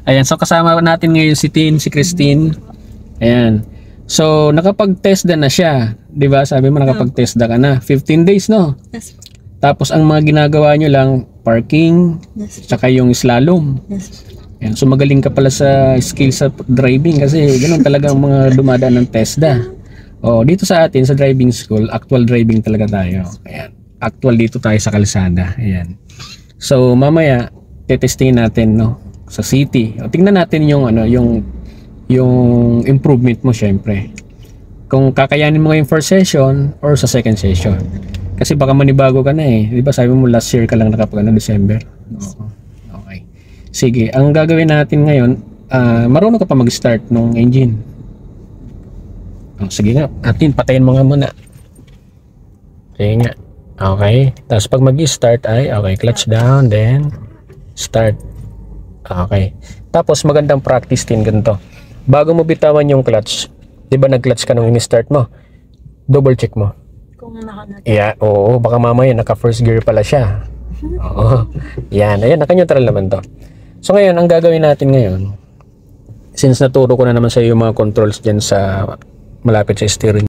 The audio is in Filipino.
Ayan, so kasama natin ngayon si Tin, si Christine. Ayan. So, nakapag-TESDA na siya. 'Di ba? Sabi mo nakapag-TESDA ka na. 15 days, no? Yes po. Tapos ang mga ginagawa nyo lang, parking, Yes po. tsaka yung slalom. Yes po. Ayan. So, magaling ka pala sa skills sa driving kasi ganoon talaga ang mga dumadaan ng TESDA. Oh, dito sa atin, sa driving school, actual driving talaga tayo. Ayan. Actual dito tayo sa kalsada. Ayan. So, mamaya, tetestingin natin, no? Sa city. O, tingnan natin yung ano, yung improvement mo syempre. Kung kakayanin mo yung first session or sa second session. Kasi baka manibago ka na eh. 'Di ba sabi mo last year ka lang nakapag December? Oo. Okay. Sige, ang gagawin natin ngayon, marunong ka pa mag-start nung engine. Oh, sige nga, atin patayin mo nga muna. Sige nga. Okay. Tapos pag mag-start ay okay, clutch down then start. Okay. Tapos magandang practice din ganito. Bago mo bitawan yung clutch, 'di ba nag-clutch ka nung ini-start mo? Double check mo. Kung naka-nut. Yeah, oo, baka mamaya naka first gear pala siya. Oo. Yan, ayan, naka-neutral naman 'to. So ngayon, ang gagawin natin ngayon, since naturo ko na naman sa iyo yung mga controls diyan sa malapit sa steering